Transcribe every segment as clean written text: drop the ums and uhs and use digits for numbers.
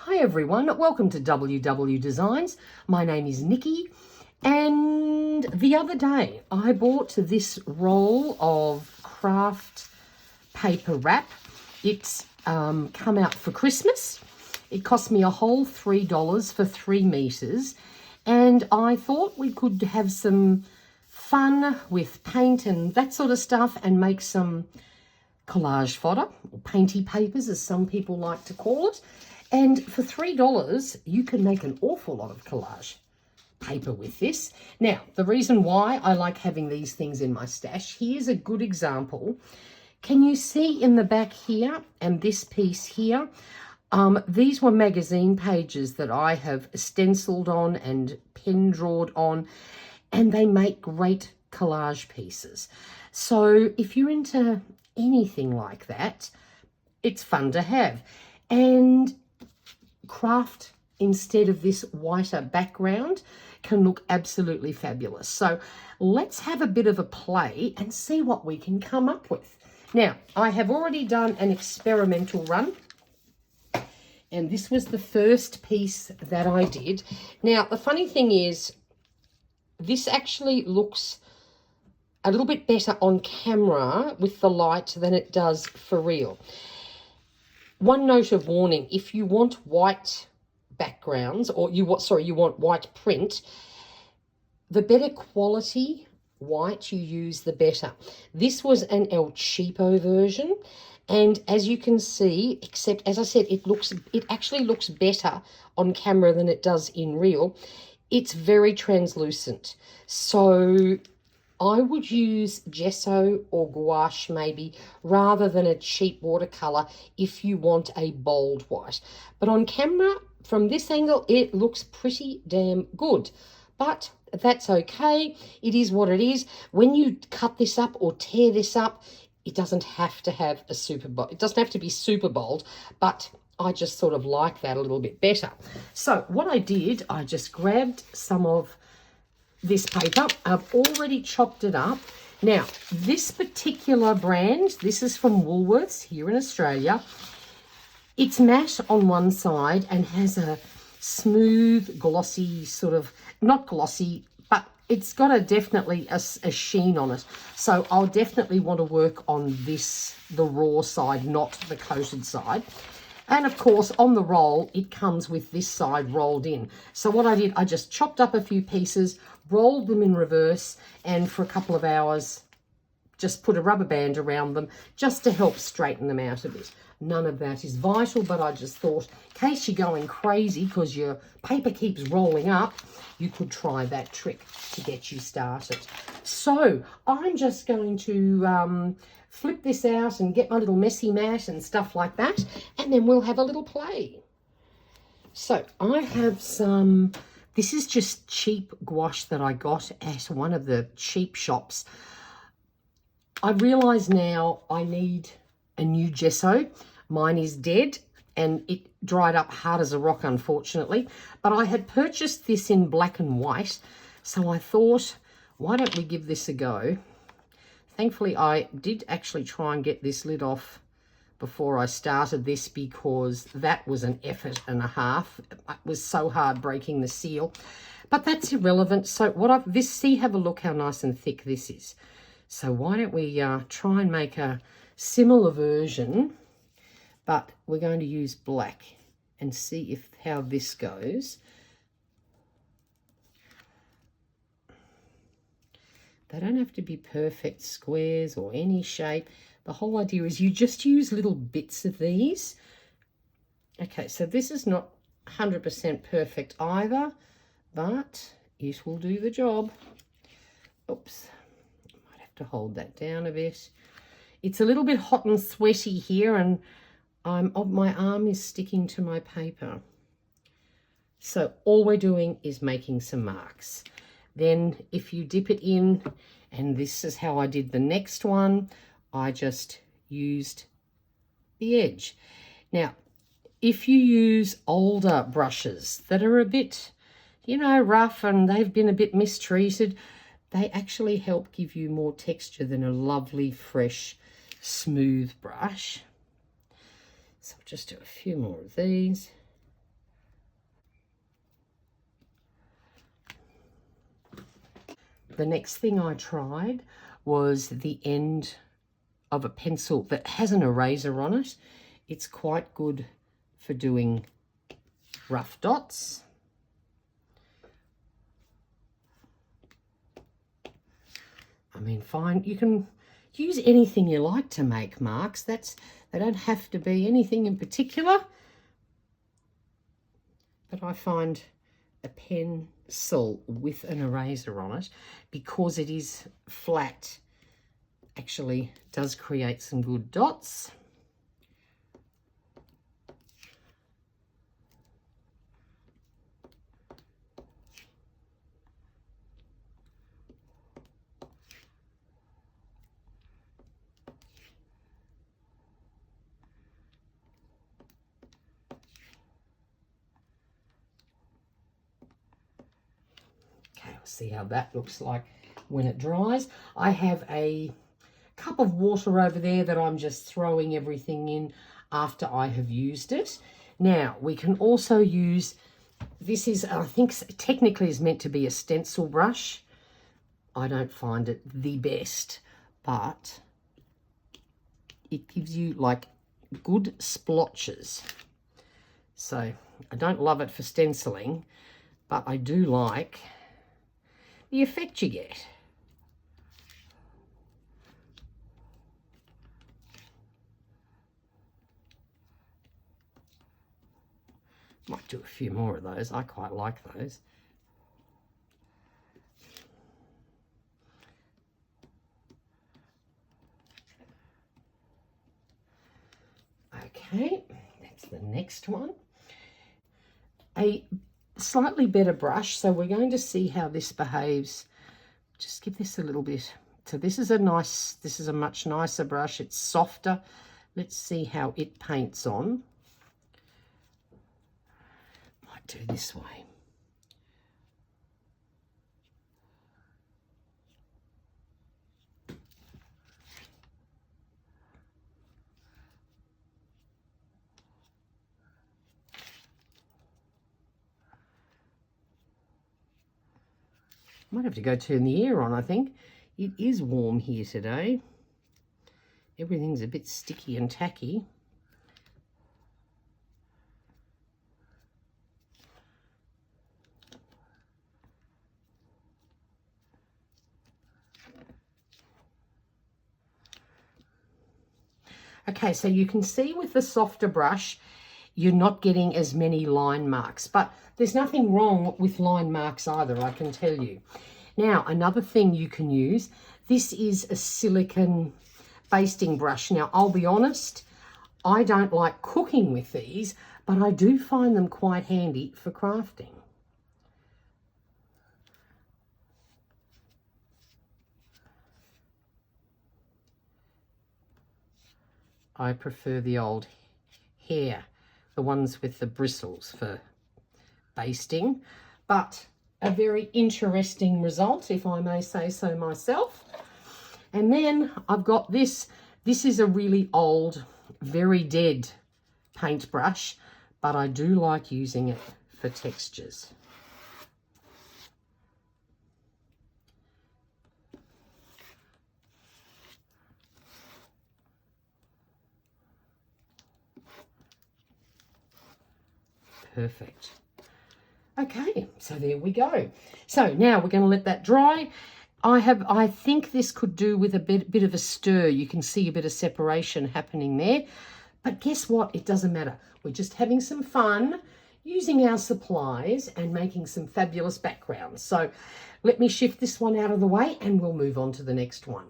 Hi everyone, welcome to WW Designs. My name is Nikki, and the other day I bought this roll of kraft paper wrap. It's come out for Christmas. It cost me a whole $3 for 3 meters, and I thought we could have some fun with paint and that sort of stuff and make some collage fodder, or painty papers as some people like to call it. And for $3, you can make an awful lot of collage paper with this. Now, the reason why I like having these things in my stash, here's a good example. Can you see in the back here and this piece here? These were magazine pages that I have stenciled on and pen drawed on, and they make great collage pieces. So if you're into anything like that, it's fun to have. And kraft, instead of this whiter background, can look absolutely fabulous. So let's have a bit of a play and see what we can come up with. Now, I have already done an experimental run, and this was the first piece that I did. Now, the funny thing is, this actually looks a little bit better on camera with the light than it does for real. One note of warning: if you want white backgrounds, or you want white print, the better quality white you use, the better. This was an El Cheapo version, and as you can see, except as I said, it actually looks better on camera than it does in real. It's very translucent, so I would use gesso or gouache maybe, rather than a cheap watercolor if you want a bold white. But on camera, from this angle, it looks pretty damn good. But that's okay. It is what it is. When you cut this up or tear this up, it doesn't have to have a super bold. It doesn't have to be super bold, but I just sort of like that a little bit better. So what I did, I just grabbed some of this paper. I've already chopped it up. Now, this particular brand, this is from Woolworths here in Australia. It's matte on one side and has a smooth, glossy sort of, not glossy, but it's got definitely a sheen on it. So I'll definitely want to work on this, the raw side, not the coated side. And of course, on the roll, it comes with this side rolled in. So what I did, I just chopped up a few pieces, rolled them in reverse, and for a couple of hours, just put a rubber band around them just to help straighten them out a bit. None of that is vital, but I just thought, in case you're going crazy because your paper keeps rolling up, you could try that trick to get you started. So I'm just going to flip this out and get my little messy mat and stuff like that, and then we'll have a little play. So I have some, this is just cheap gouache that I got at one of the cheap shops. I realise now I need a new gesso. Mine is dead and it dried up hard as a rock, unfortunately, but I had purchased this in black and white, so I thought, why don't we give this a go? Thankfully, I did actually try and get this lid off before I started this, because that was an effort and a half. It was so hard breaking the seal, but that's irrelevant. So have a look how nice and thick this is. So why don't we try and make a similar version, but we're going to use black and see how this goes. They don't have to be perfect squares or any shape. The whole idea is you just use little bits of these. Okay, so this is not 100% perfect either, but it will do the job. Oops, I might have to hold that down a bit. It's a little bit hot and sweaty here, and my arm is sticking to my paper. So all we're doing is making some marks. Then if you dip it in, and this is how I did the next one, I just used the edge. Now, if you use older brushes that are a bit, rough and they've been a bit mistreated, they actually help give you more texture than a lovely, fresh, smooth brush. So I'll just do a few more of these. the next thing I tried was the end of a pencil that has an eraser on it. It's quite good for doing rough dots. I mean, fine, you can use anything you like to make marks. They don't have to be anything in particular. But I find a pencil with an eraser on it, because it is flat, actually does create some good dots. See how that looks like when it dries. I have a cup of water over there that I'm just throwing everything in after I have used it. Now we can also use, this is, I think technically is meant to be a stencil brush. I don't find it the best, but it gives you like good splotches. So I don't love it for stenciling, but I do like the effect you get. Might do a few more of those. I quite like those. Okay, that's the next one. A slightly better brush, so we're going to see how this behaves. Just give this a little bit. So this is a much nicer brush. It's softer. Let's see how it paints on. Might do this way. Might have to go turn the air on, I think. It is warm here today. Everything's a bit sticky and tacky. Okay, so you can see with the softer brush, you're not getting as many line marks, but there's nothing wrong with line marks either, I can tell you. Now, another thing you can use, this is a silicone basting brush. Now, I'll be honest, I don't like cooking with these, but I do find them quite handy for crafting. I prefer the old hair, the ones with the bristles for basting, but a very interesting result, if I may say so myself. And then I've got this. This is a really old, very dead paintbrush, but I do like using it for textures. Perfect. Okay, so there we go. So now we're going to let that dry. I think this could do with a bit of a stir. You can see a bit of separation happening there. But guess what? It doesn't matter. We're just having some fun using our supplies and making some fabulous backgrounds. So let me shift this one out of the way and we'll move on to the next one.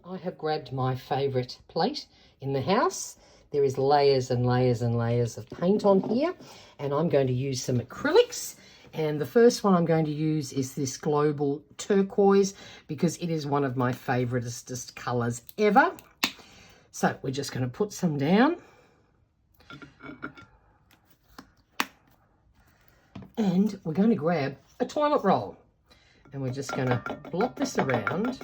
I have grabbed my favourite plate in the house. There is layers and layers and layers of paint on here, and I'm going to use some acrylics. And the first one I'm going to use is this Global Turquoise, because it is one of my favouriteest colours ever. So we're just going to put some down. And we're going to grab a toilet roll. And we're just going to blot this around.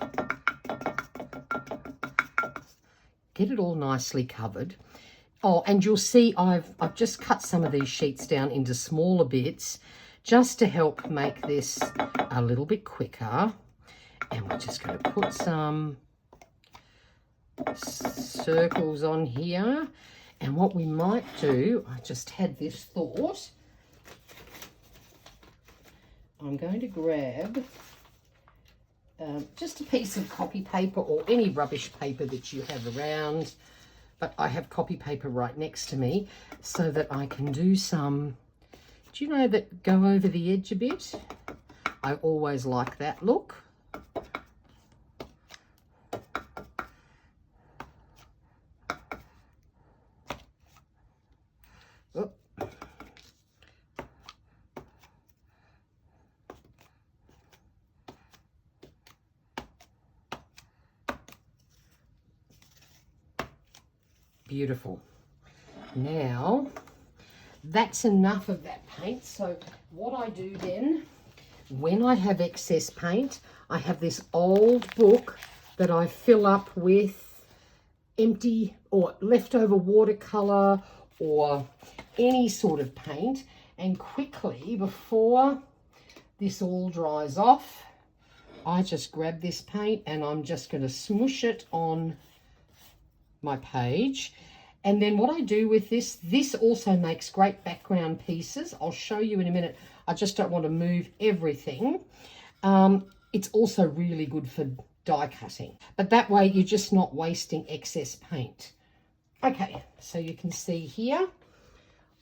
Get it all nicely covered. Oh, and you'll see I've just cut some of these sheets down into smaller bits just to help make this a little bit quicker. And we're just going to put some circles on here. And what we might do, I just had this thought, I'm going to grab just a piece of copy paper or any rubbish paper that you have around, but I have copy paper right next to me so that I can do some, do you know, that go over the edge a bit? I always like that look. Oh. Beautiful. Now that's enough of that paint. So what I do then, when I have excess paint, I have this old book that I fill up with empty or leftover watercolor or any sort of paint, and quickly before this all dries off, I just grab this paint and I'm just going to smoosh it on my page. And then what I do with this also makes great background pieces. I'll show you in a minute. I just don't want to move everything. It's also really good for die cutting, but that way you're just not wasting excess paint. Okay, so you can see here,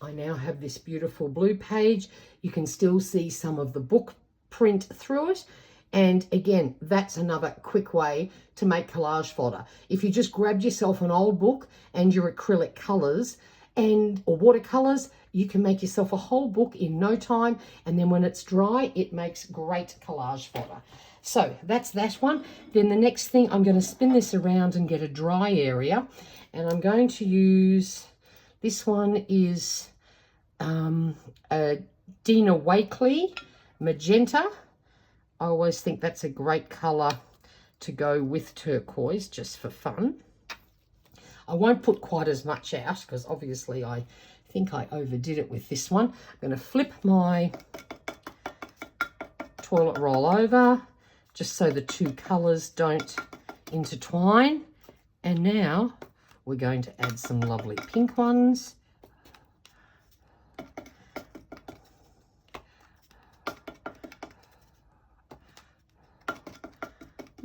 I now have this beautiful blue page. You can still see some of the book print through it. And again, that's another quick way to make collage fodder. If you just grabbed yourself an old book and your acrylic colours or watercolours, you can make yourself a whole book in no time. And then when it's dry, it makes great collage fodder. So that's that one. Then the next thing, I'm going to spin this around and get a dry area. And I'm going to use, this one is a Dina Wakley magenta. I always think that's a great colour to go with turquoise, just for fun. I won't put quite as much out because obviously I think I overdid it with this one. I'm going to flip my toilet roll over just so the two colours don't intertwine. And now we're going to add some lovely pink ones.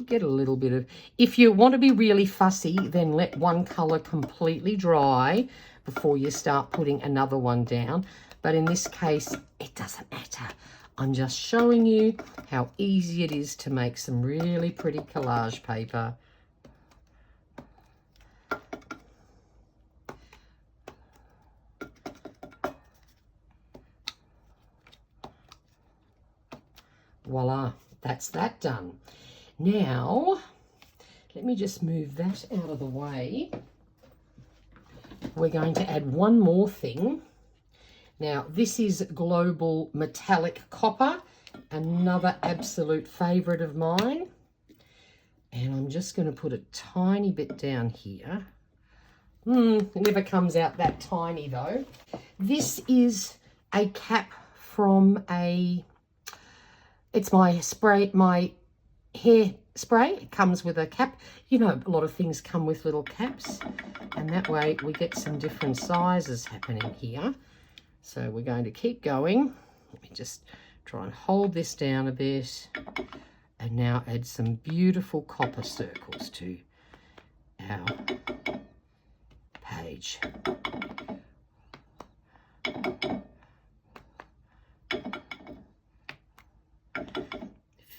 Get a little bit of, if you want to be really fussy, then let one colour completely dry before you start putting another one down. But in this case, it doesn't matter. I'm just showing you how easy it is to make some really pretty collage paper. Voila, that's that done. Now, let me just move that out of the way. We're going to add one more thing. Now, this is Global Metallic Copper, another absolute favourite of mine. And I'm just going to put a tiny bit down here. It never comes out that tiny though. This is a cap from it's my spray, my hair spray. It comes with a cap. You know, a lot of things come with little caps, and that way we get some different sizes happening here. So we're going to keep going. Let me just try and hold this down a bit, and now add some beautiful copper circles to our page.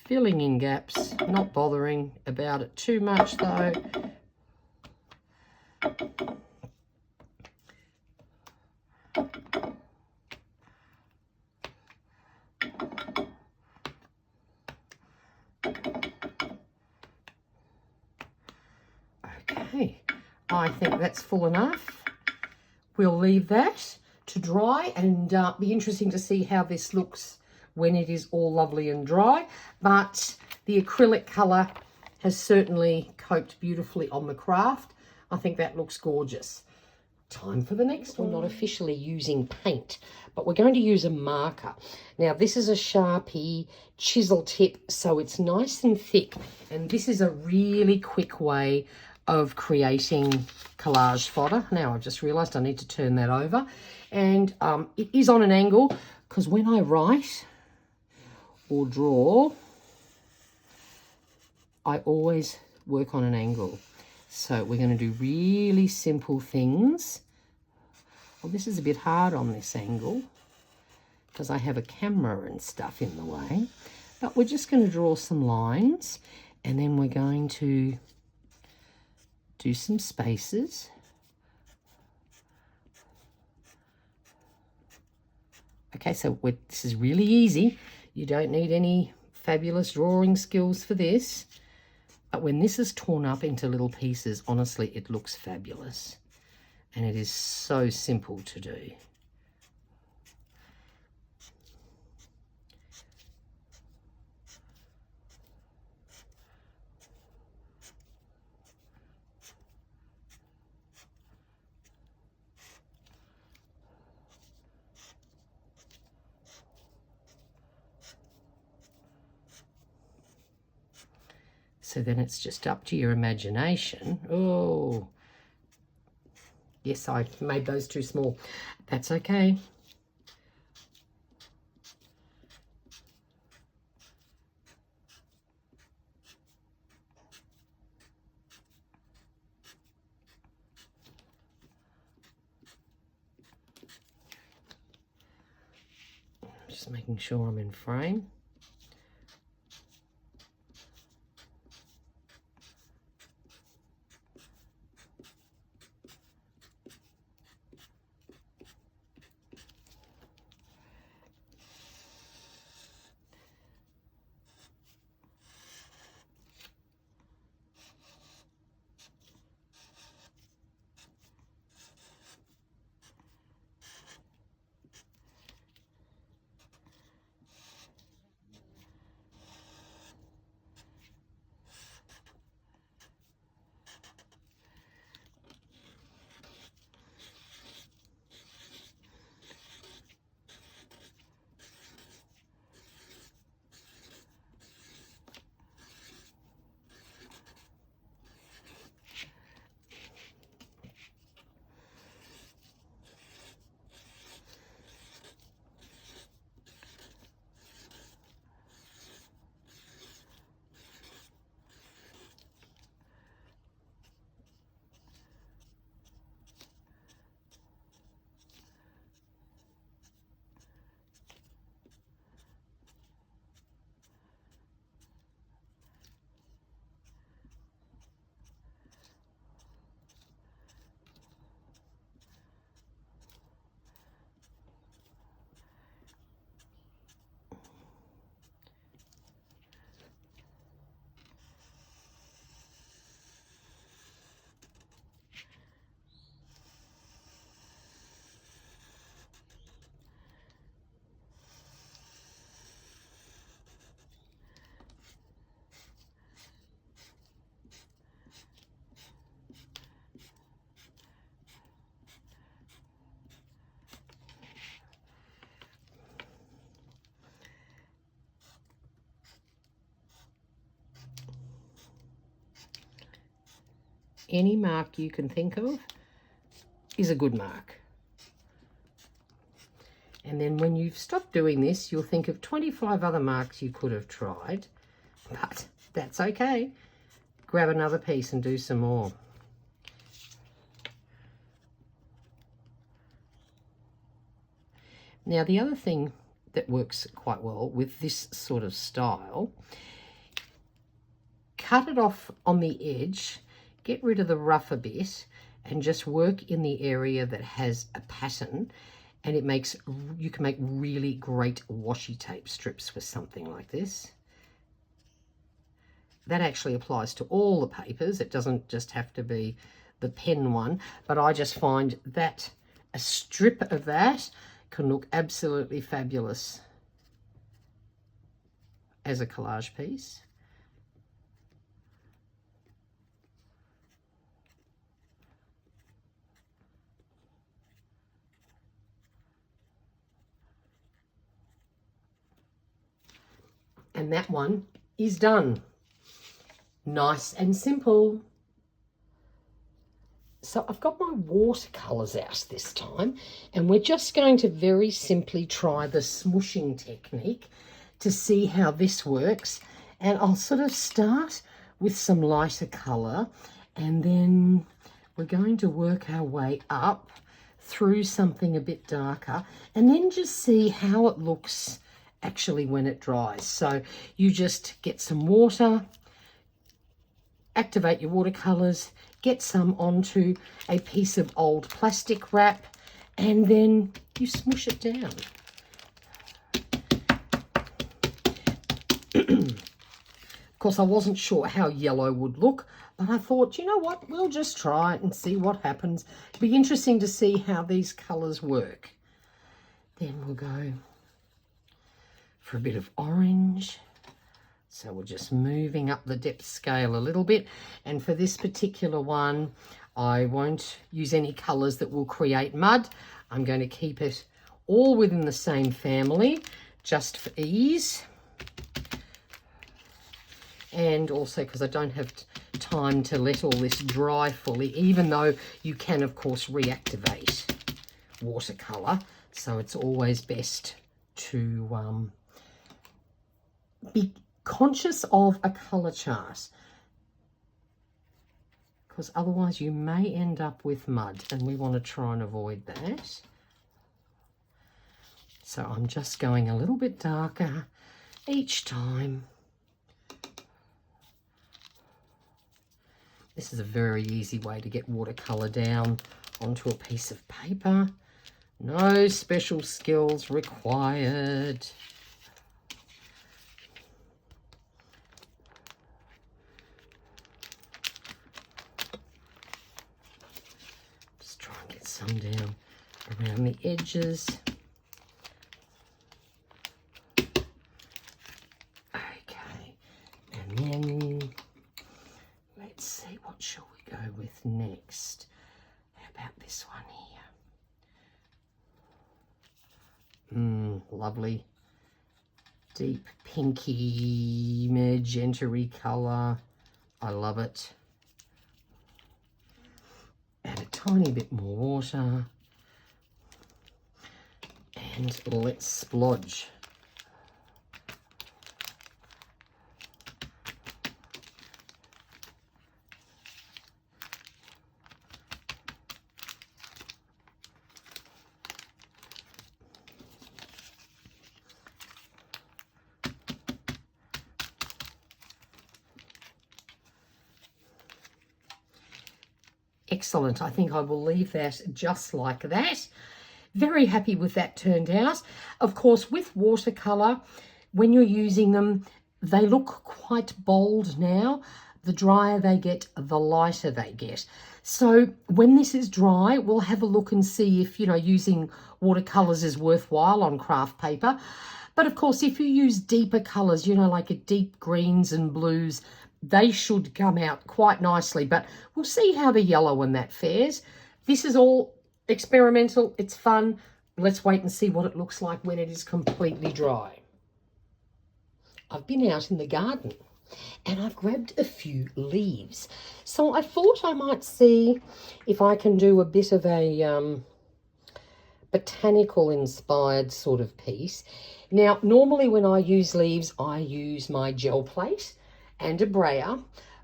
Filling in gaps, not bothering about it too much though. Okay, I think that's full enough. We'll leave that to dry, and be interesting to see how this looks when it is all lovely and dry. But the acrylic colour has certainly coped beautifully on the craft. I think that looks gorgeous. time for the next one. Not officially using paint, but we're going to use a marker. Now, this is a Sharpie chisel tip, so it's nice and thick. And this is a really quick way of creating collage fodder. Now, I've just realised I need to turn that over. And it is on an angle, because when I write or draw, I always work on an angle. So we're going to do really simple things. Well, this is a bit hard on this angle because I have a camera and stuff in the way. But we're just going to draw some lines, and then we're going to do some spaces. Okay, so this is really easy. You don't need any fabulous drawing skills for this. But when this is torn up into little pieces, honestly, it looks fabulous. And it is so simple to do. So then it's just up to your imagination. Oh, yes, I made those too small. That's okay. Just making sure I'm in frame. Any mark you can think of is a good mark. And then when you've stopped doing this, you'll think of 25 other marks you could have tried, but that's okay. Grab another piece and do some more. Now, the other thing that works quite well with this sort of style, cut it off on the edge, get rid of the rougher bit, and just work in the area that has a pattern, and you can make really great washi tape strips with something like this. That actually applies to all the papers. It doesn't just have to be the pen one, but I just find that a strip of that can look absolutely fabulous as a collage piece. And that one is done. Nice and simple. So I've got my watercolors out this time, and we're just going to very simply try the smooshing technique to see how this works. And I'll sort of start with some lighter color, and then we're going to work our way up through something a bit darker, and then just see how it looks actually when it dries. So you just get some water, activate your watercolors, get some onto a piece of old plastic wrap, and then you smoosh it down. Of course, I wasn't sure how yellow would look, but I thought, you know what, we'll just try it and see what happens. It'll be interesting to see how these colours work. Then we'll go for a bit of orange. So we're just moving up the depth scale a little bit. And for this particular one, I won't use any colours that will create mud. I'm going to keep it all within the same family, just for ease. And also because I don't have time to let all this dry fully, even though you can, of course, reactivate watercolour. So it's always best to be conscious of a colour chart, because otherwise you may end up with mud, and we want to try and avoid that. So I'm just going a little bit darker each time. This is a very easy way to get watercolour down onto a piece of paper. No special skills required. Some down around the edges. Okay, and then let's see, what shall we go with next? How about this one here? Lovely deep pinky magenta-y colour. I love it. Add a tiny bit more water, and let's splodge. Excellent. I think I will leave that just like that. Very happy with that turned out. Of course, with watercolour, when you're using them, they look quite bold now. The drier they get, the lighter they get. So when this is dry, we'll have a look and see if, using watercolours is worthwhile on craft paper. But of course, if you use deeper colours, like a deep greens and blues, they should come out quite nicely, but we'll see how the yellow and that fares. This is all experimental. It's fun. Let's wait and see what it looks like when it is completely dry. I've been out in the garden and I've grabbed a few leaves. So I thought I might see if I can do a bit of a botanical inspired sort of piece. Now, normally when I use leaves, I use my gel plate and a brayer,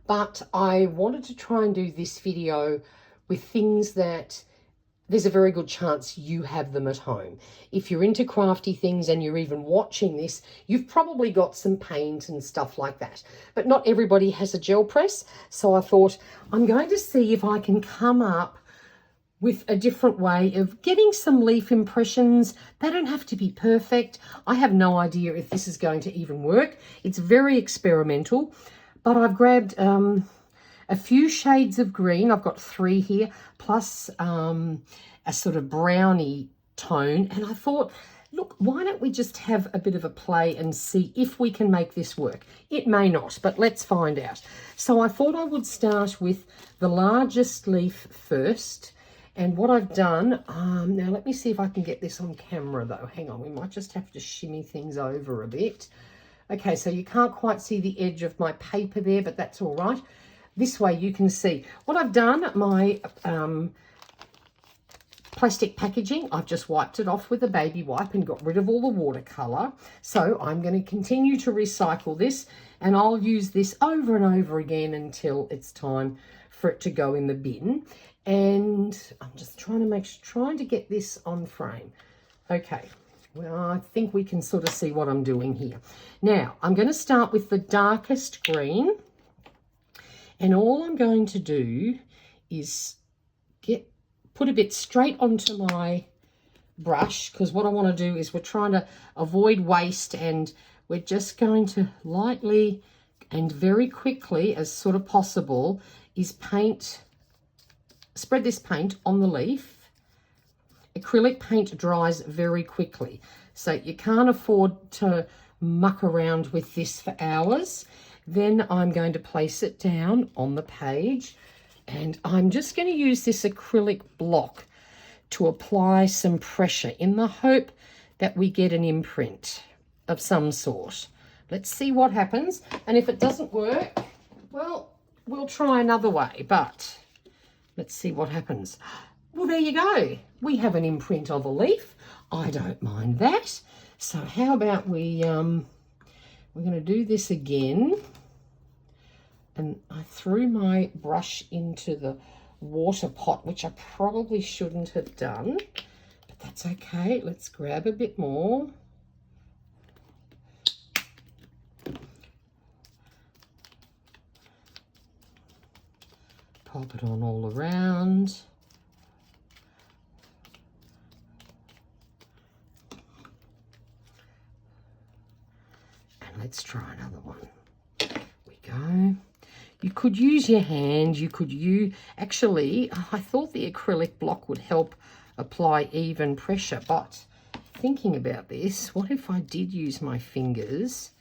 but I wanted to try and do this video with things that there's a very good chance you have them at home. If you're into crafty things and you're even watching this, you've probably got some paint and stuff like that, but not everybody has a gel press. So I thought I'm going to see if I can come up with a different way of getting some leaf impressions. They don't have to be perfect. I have no idea if this is going to even work. It's very experimental, but I've grabbed a few shades of green. I've got 3 here, plus a sort of browny tone. And I thought, look, why don't we just have a bit of a play and see if we can make this work? It may not, but let's find out. So I thought I would start with the largest leaf first. And what I've done, now let me see if I can get this on camera though. Hang on, we might just have to shimmy things over a bit. Okay, so you can't quite see the edge of my paper there, but that's all right. This way you can see. What I've done, my plastic packaging, I've just wiped it off with a baby wipe and got rid of all the watercolor. So I'm going to continue to recycle this, and I'll use this over and over again until it's time for it to go in the bin. And I'm just trying to get this on frame. Okay, well, I think we can sort of see what I'm doing here. Now, I'm going to start with the darkest green, and all I'm going to do is put a bit straight onto my brush, because what I want to do is we're trying to avoid waste, and we're just going to lightly and very quickly as sort of possible is spread this paint on the leaf. Acrylic paint dries very quickly, so you can't afford to muck around with this for hours. Then I'm going to place it down on the page, and I'm just going to use this acrylic block to apply some pressure in the hope that we get an imprint of some sort. Let's see what happens. And if it doesn't work, well, we'll try another way, but let's see what happens. Well, there you go. We have an imprint of a leaf. I don't mind that. So how about we're going to do this again. And I threw my brush into the water pot, which I probably shouldn't have done, but that's okay. Let's grab a bit more. Pop it on all around. And let's try another one. There we go. You could use your hand, actually, I thought the acrylic block would help apply even pressure, but thinking about this, what if I did use my fingers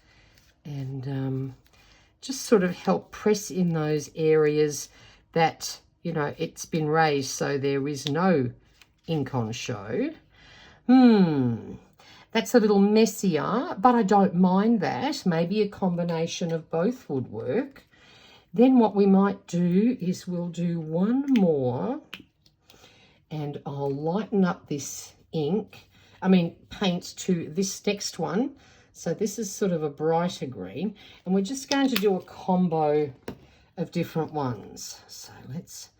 and just sort of help press in those areas that, you know, it's been raised so there is no ink on show. That's a little messier, but I don't mind that. Maybe a combination of both would work. Then what we might do is we'll do one more, and I'll lighten up this paint to this next one. So this is sort of a brighter green, and we're just going to do a combo of different ones. So let's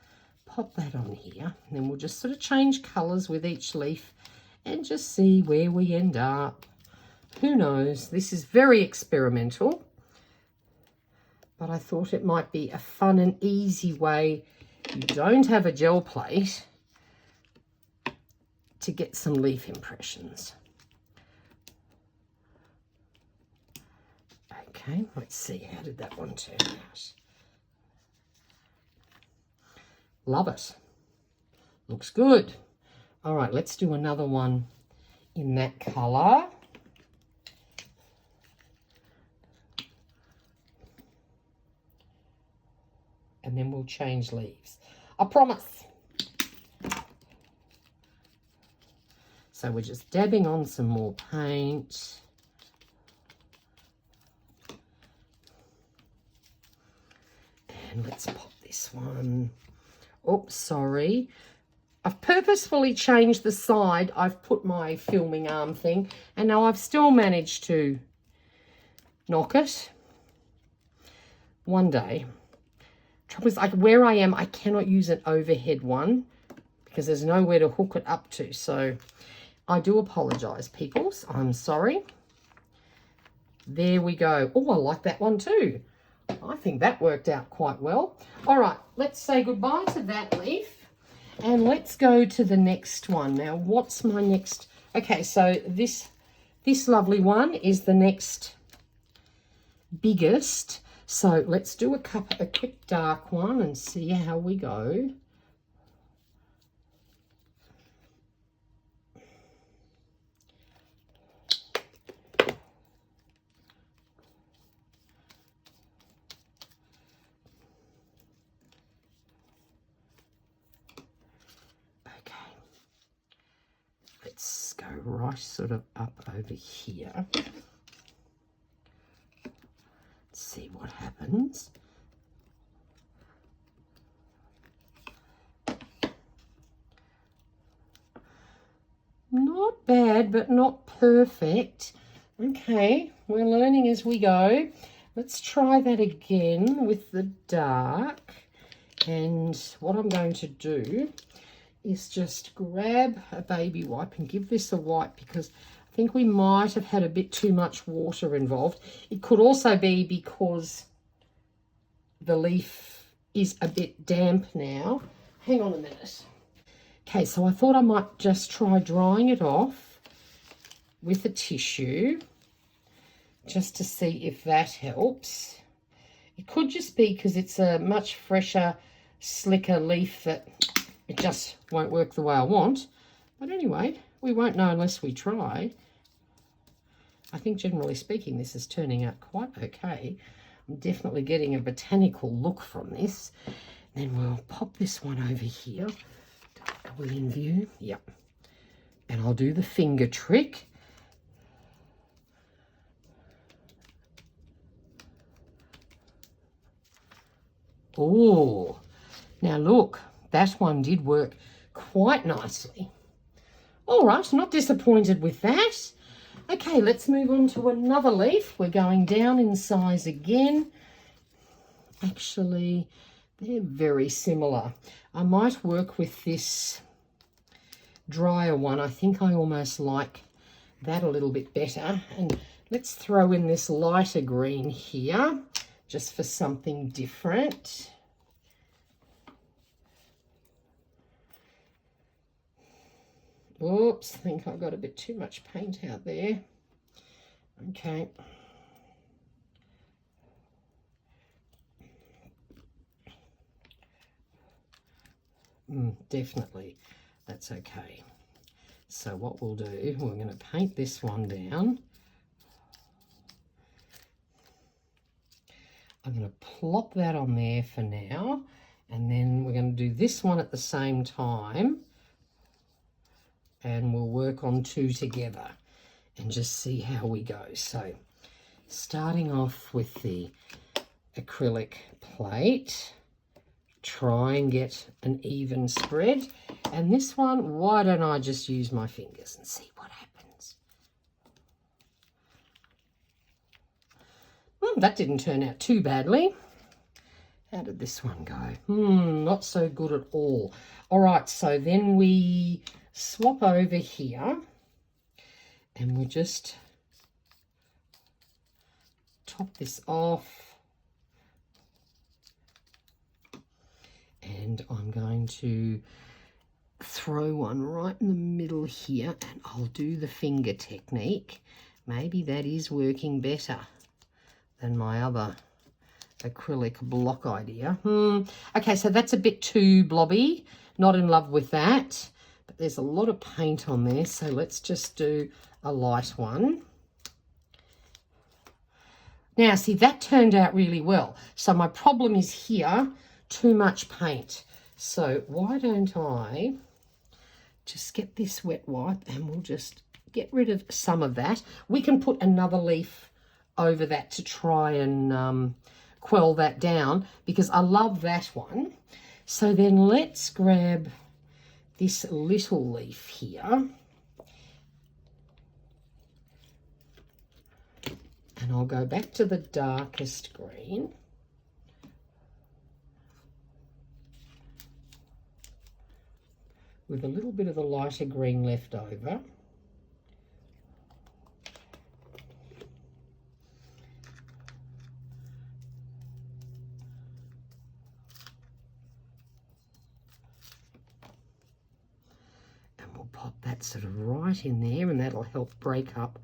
pop that on here, and then we'll just sort of change colours with each leaf and just see where we end up. Who knows? This is very experimental, but I thought it might be a fun and easy way. You don't have a gel plate to get some leaf impressions. Okay, let's see, how did that one turn out? Love it. Looks good. All right, let's do another one in that colour. And then we'll change leaves. I promise. So we're just dabbing on some more paint. And let's pop this one. Oops, sorry. I've purposefully changed the side. I've put my filming arm thing, and now I've still managed to knock it. One day. Trouble is, like where I am, I cannot use an overhead one because there's nowhere to hook it up to. So I do apologise, peoples. I'm sorry. There we go. Oh, I like that one too. I think that worked out quite well. All right, let's say goodbye to that leaf and let's go to the next one. Now, what's my next? Okay, so this lovely one is the next biggest. So let's do a quick dark one and see how we go. Okay, let's go right sort of up over here. see what happens. Not bad, but not perfect. Okay, we're learning as we go. Let's try that again with the dark. And what I'm going to do is just grab a baby wipe and give this a wipe, because I think we might have had a bit too much water involved. It could also be because the leaf is a bit damp now. Hang on a minute. Okay, so I thought I might just try drying it off with a tissue just to see if that helps. It could just be because it's a much fresher, slicker leaf that it just won't work the way I want. But anyway, we won't know unless we try. I think generally speaking, this is turning out quite okay. I'm definitely getting a botanical look from this. Then we'll pop this one over here. Are we in view? Yep. And I'll do the finger trick. Oh, now look, that one did work quite nicely. All right, not disappointed with that. Okay, let's move on to another leaf. We're going down in size again. Actually, they're very similar. I might work with this drier one. I think I almost like that a little bit better. And let's throw in this lighter green here, just for something different. Oops, I think I got a bit too much paint out there. Okay. Definitely, that's okay. So what we'll do, we're going to paint this one down. I'm going to plop that on there for now, and then we're going to do this one at the same time, and we'll work on two together and just see how we go. So starting off with the acrylic plate, try and get an even spread. And this one, why don't I just use my fingers and see what happens? That didn't turn out too badly. How did this one go? Not so good at all. All right, so then we swap over here and we just top this off. And I'm going to throw one right in the middle here, and I'll do the finger technique. Maybe that is working better than my other acrylic block idea. Okay, so that's a bit too blobby. Not in love with that. But there's a lot of paint on there, so let's just do a light one. Now, see, that turned out really well. So my problem is here, too much paint. So why don't I just get this wet wipe and we'll just get rid of some of that. We can put another leaf over that to try and quell that down, because I love that one. So then let's grab this little leaf here. And I'll go back to the darkest green. With a little bit of the lighter green left over. And we'll pop that sort of right in there, and that'll help break up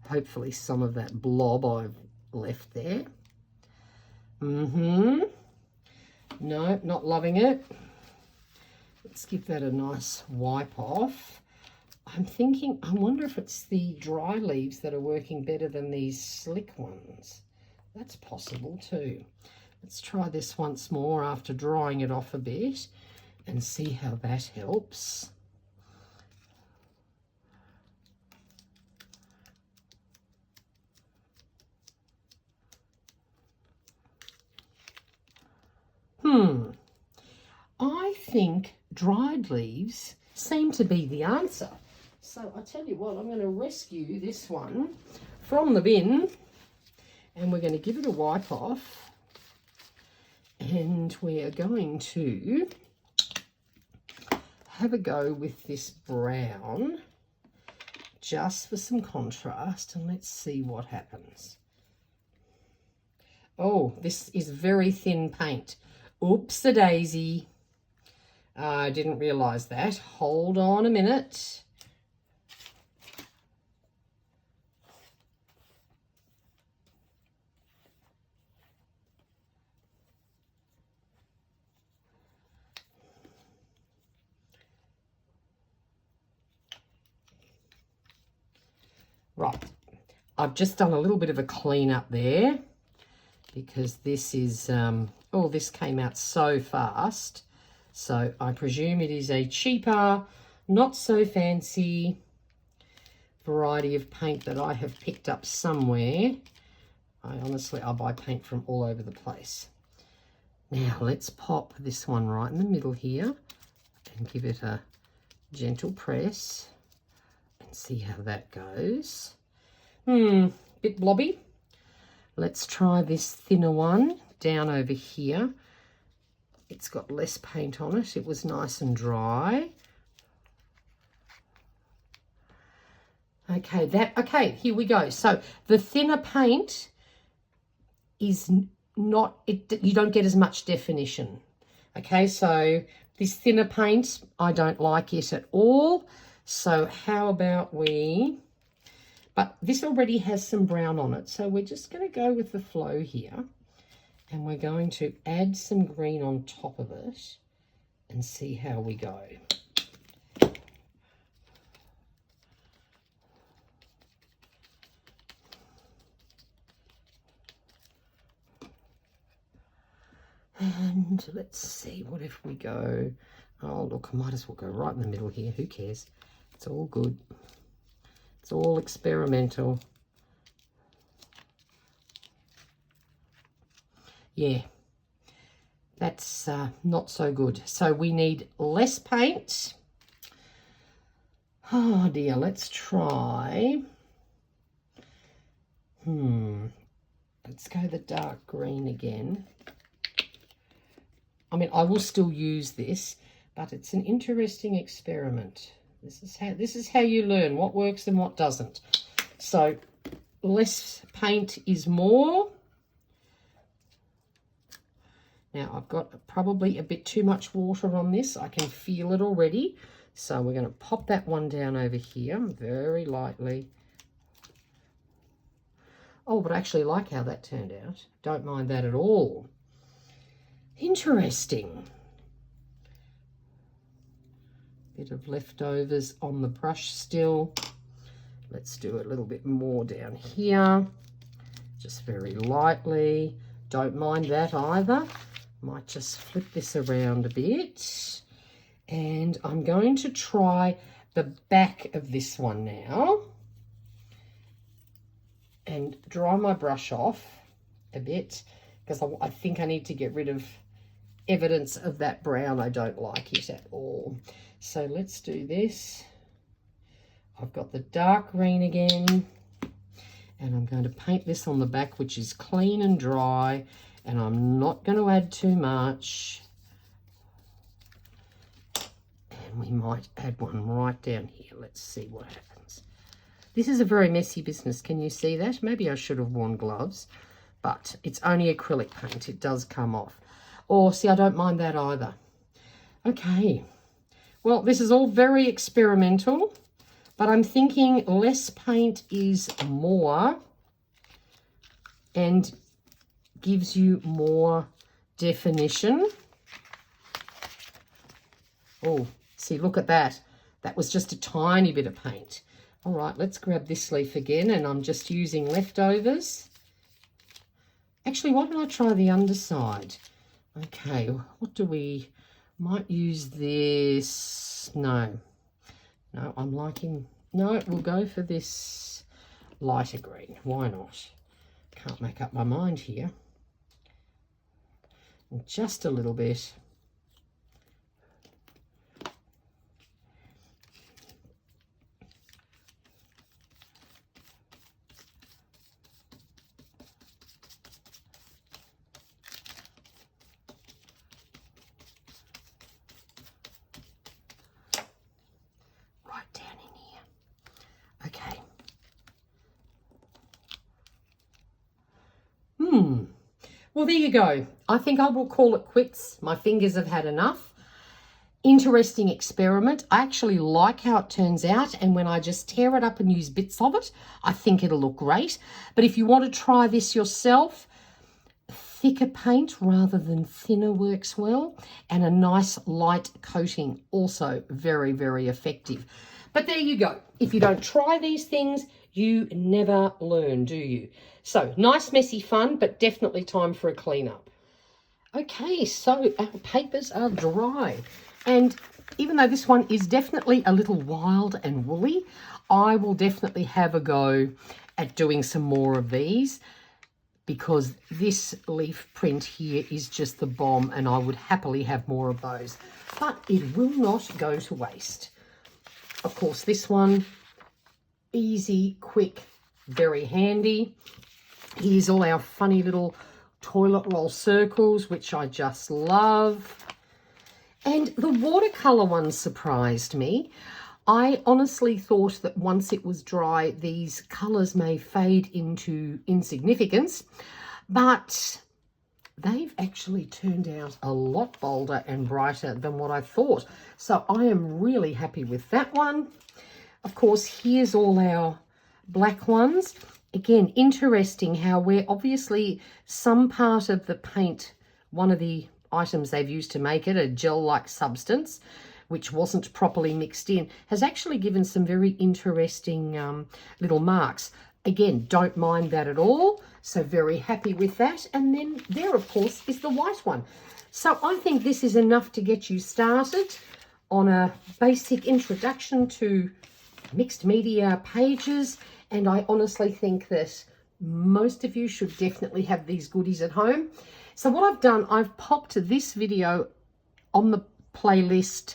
hopefully some of that blob I've left there. No, not loving it. Let's give that a nice wipe off. I'm thinking, I wonder if it's the dry leaves that are working better than these slick ones. That's possible too. Let's try this once more after drying it off a bit and see how that helps. think dried leaves seem to be the answer. So I tell you what, I'm going to rescue this one from the bin and we're going to give it a wipe off, and we are going to have a go with this brown just for some contrast, and let's see what happens. Oh, this is very thin paint. Oops-a-daisy. I didn't realise that. Hold on a minute. Right, I've just done a little bit of a clean up there because this is, oh, this came out so fast. So I presume it is a cheaper, not so fancy variety of paint that I have picked up somewhere. I buy paint from all over the place. Now let's pop this one right in the middle here and give it a gentle press. See how that goes. Bit blobby. Let's try this thinner one down over here. It's got less paint on it. It was nice and dry. Okay, here we go. So the thinner paint is not, you don't get as much definition. Okay, so this thinner paint, I don't like it at all. So how about but this already has some brown on it. So we're just going to go with the flow here. And we're going to add some green on top of it and see how we go. And let's see, what if we go, oh look, I might as well go right in the middle here. Who cares? It's all good. It's all experimental. Yeah, that's not so good. So we need less paint. Oh dear, let's try. Let's go the dark green again. I mean, I will still use this, but it's an interesting experiment. This is how you learn what works and what doesn't. So less paint is more. Now I've got probably a bit too much water on this. I can feel it already. So we're going to pop that one down over here very lightly. Oh, but I actually like how that turned out. Don't mind that at all. Interesting. Bit of leftovers on the brush still. Let's do a little bit more down here, just very lightly. Don't mind that either. Might just flip this around a bit. And I'm going to try the back of this one now and dry my brush off a bit because I think I need to get rid of evidence of that brown. I don't like it at all. So let's do this. I've got the dark green again, and I'm going to paint this on the back, which is clean and dry, and I'm not going to add too much. And we might add one right down here. Let's see what happens. This is a very messy business. Can you see that? Maybe I should have worn gloves, but it's only acrylic paint. It does come off. Or see, I don't mind that either. Okay. Well, this is all very experimental, but I'm thinking less paint is more and gives you more definition. Oh, see, look at that. That was just a tiny bit of paint. All right, let's grab this leaf again, and I'm just using leftovers. Actually, why don't I try the underside? Okay, what do we... Might use this. No, I'm liking, no, we'll go for this lighter green. Why not? Can't make up my mind here. And just a little bit. Well, there you go. I think I will call it quits. My fingers have had enough. Interesting experiment. I actually like how it turns out, and when I just tear it up and use bits of it, I think it'll look great. But if you want to try this yourself, thicker paint rather than thinner works well, and a nice light coating, also very, very effective. But there you go. If you don't try these things, you never learn, do you? So nice, messy fun, but definitely time for a cleanup. Okay, so our papers are dry. And even though this one is definitely a little wild and woolly, I will definitely have a go at doing some more of these, because this leaf print here is just the bomb, and I would happily have more of those. But it will not go to waste. Of course, this one, easy, quick, very handy. Here's all our funny little toilet roll circles, which I just love. And the watercolor one surprised me. I honestly thought that once it was dry, these colors may fade into insignificance, but they've actually turned out a lot bolder and brighter than what I thought. So I am really happy with that one. Of course, here's all our black ones. Again, interesting how we're obviously some part of the paint, one of the items they've used to make it, a gel-like substance, which wasn't properly mixed in, has actually given some very interesting little marks. Again, don't mind that at all. So very happy with that. And then there, of course, is the white one. So I think this is enough to get you started on a basic introduction to mixed media pages. And I honestly think that most of you should definitely have these goodies at home. So what I've done, I've popped this video on the playlist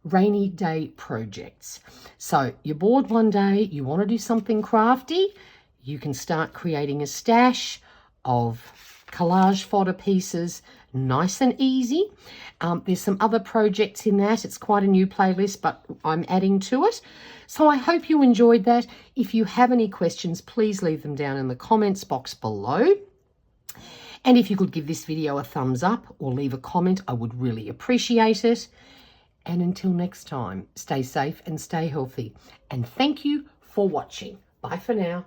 Rainy Day Projects. So you're bored one day, you want to do something crafty, you can start creating a stash of collage fodder pieces, nice and easy. There's some other projects in that. It's quite a new playlist, but I'm adding to it. So I hope you enjoyed that. If you have any questions, please leave them down in the comments box below. And if you could give this video a thumbs up or leave a comment, I would really appreciate it. And until next time, stay safe and stay healthy. And thank you for watching. Bye for now.